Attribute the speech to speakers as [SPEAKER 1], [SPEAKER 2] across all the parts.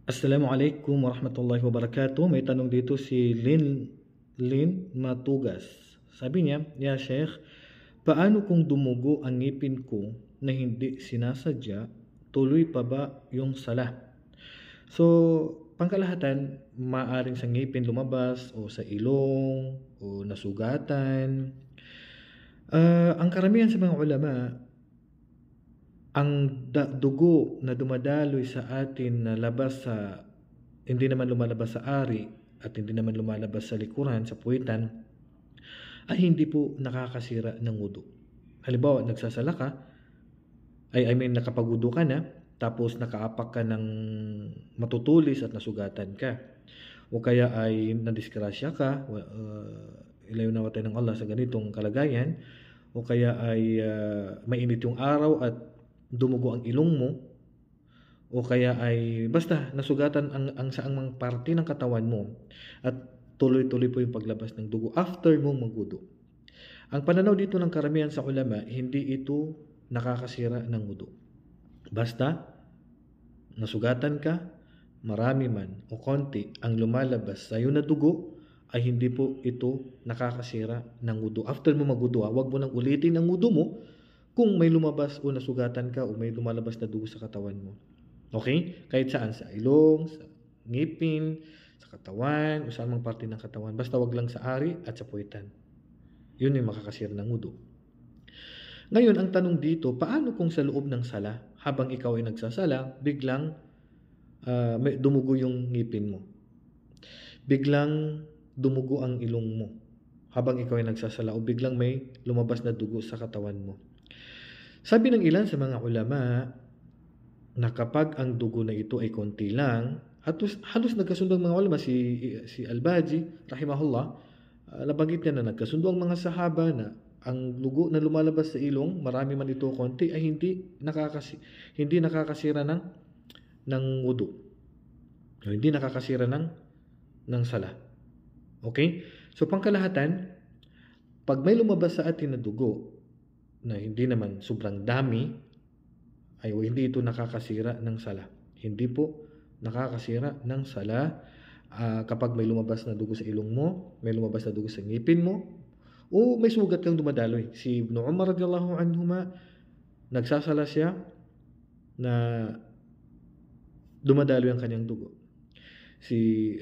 [SPEAKER 1] Assalamualaikum warahmatullahi wabarakatuh. May tanong dito si Lin Matugas. Sabi niya, "Ya Sheikh, paano kung dumugo ang ngipin ko na hindi sinasadya, tuloy pa ba yung sala?" So, pangkalahatan, maaring sa ngipin lumabas o sa ilong o nasugatan. Ang karamihan sa mga ulama, ang dugo na dumadaloy sa atin na labas sa, hindi naman lumalabas sa ari at hindi naman lumalabas sa likuran, sa puwitan, ay hindi po nakakasira ng wudu. Halimbawa, nagsasala ka, nakapagwudu ka na, tapos nakaapak ka ng matutulis at nasugatan ka. O kaya ay nadisgrasya ka, ilayo na natin ng Allah sa ganitong kalagayan, o kaya ay mainit yung araw at dumugo ang ilong mo, o kaya ay basta nasugatan ang saang mga parte ng katawan mo at tuloy-tuloy po yung paglabas ng dugo after mong magwudu. Ang pananaw dito ng karamihan sa ulama, hindi ito nakakasira ng wudu. Basta nasugatan ka, marami man o konti ang lumalabas sa iyo na dugo, ay hindi po ito nakakasira ng wudu. After mo magwudu, huwag mo nang ulitin ang wudu mo kung may lumabas o nasugatan ka o may lumalabas na dugo sa katawan mo. Okay? Kahit saan, sa ilong, sa ngipin, sa katawan, o saan mang parte ng katawan. Basta wag lang sa ari at sa puwitan. Yun yung makakasira ng wudu. Ngayon, ang tanong dito, paano kung sa loob ng sala, habang ikaw ay nagsasala, biglang may dumugo yung ngipin mo? Biglang dumugo ang ilong mo habang ikaw ay nagsasala o biglang may lumabas na dugo sa katawan mo. Sabi ng ilan sa mga ulama na kapag ang dugo na ito ay konti lang, halos nagkasundo ang mga ulama, si Al-Baji, rahimahullah, nabanggit niya na nagkasundo ang mga sahaba na ang dugo na lumalabas sa ilong, marami man ito konti, ay hindi nakakasira ng wudu. Hindi nakakasira ng sala. Okay? So pangkalahatan, pag may lumabas sa atin na dugo na hindi naman sobrang dami, ay hindi ito nakakasira ng sala. Hindi po nakakasira ng sala kapag may lumabas na dugo sa ilong mo, may lumabas na dugo sa ngipin mo, o may sugat kang dumadaloy. Si Ibn Umar radiyallahu anhuma, nagsasala siya na dumadaloy ang kanyang dugo. Si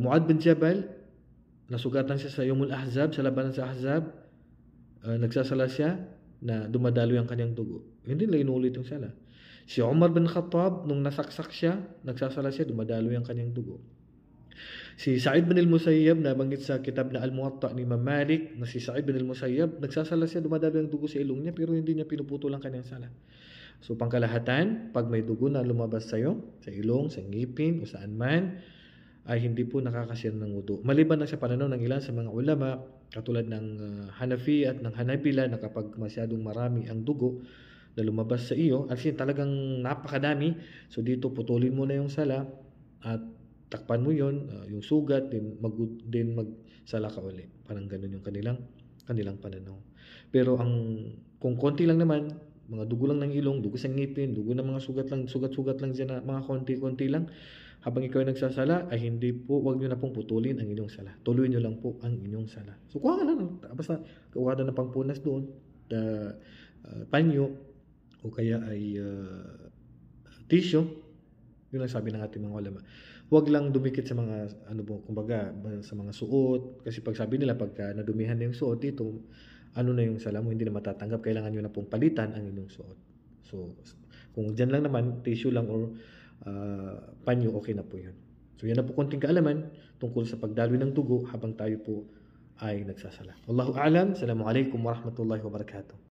[SPEAKER 1] Mu'adh bin Jabal, nasugatan siya sa Yawmul Ahzab, sa labanan sa Ahzab, nagsasala siya na dumadaloy ang kanyang dugo. Hindi na inuulit yung sala. Si Umar bin Khattab, nung nasaksak siya, nagsasala siya, dumadaloy ang kanyang dugo. Si Sa'id bin al-Musayyab, nabanggit sa kitab na Al-Muwatta ni Imam Malik, na si Sa'id bin al-Musayyab, nagsasala siya, dumadaloy ang dugo sa ilong niya, pero hindi niya pinuputol ang kanyang sala. So pangkalahatan, pag may dugo na lumabas sa'yo, sa ilong, sa ngipin, o saan man, ay hindi po nakakasira ng wudu. Maliban na sa pananaw ng ilan sa mga ulama, katulad ng Hanafi at ng Hanabila, na kapag masyadong marami ang dugo na lumabas sa iyo, at talagang napakadami, so dito putulin mo na yung sala at takpan mo yon, yung sugat, din magsala ka ulit. Parang ganun yung kanilang pananaw. Pero kung konti lang naman, mga dugo lang ng ilong, dugo sa ngipin, dugo ng mga sugat-sugat lang dyan na mga konti-konti lang, habang ikaw ay nagsasala, ay huwag nyo na pong putulin ang inyong sala. Tuloy nyo lang po ang inyong sala. So, kuha ka lang, basta kuha na ng pangpunas doon, panyo, o kaya ay tissue. Yun ang sabi ng ating mga ulama. Huwag lang dumikit sa mga, kumbaga, sa mga suot. Kasi pag sabi nila, pagka nadumihan na yung suot dito, na yung sala mo, hindi na matatanggap, kailangan nyo na pong palitan ang inyong suot. So, kung dyan lang naman, tissue lang or panyo, okay na po yun. So, yan na po konting kaalaman tungkol sa pagdaloy ng dugo habang tayo po ay nagsasala. Wallahu a'lam. Assalamualaikum warahmatullahi wabarakatuh.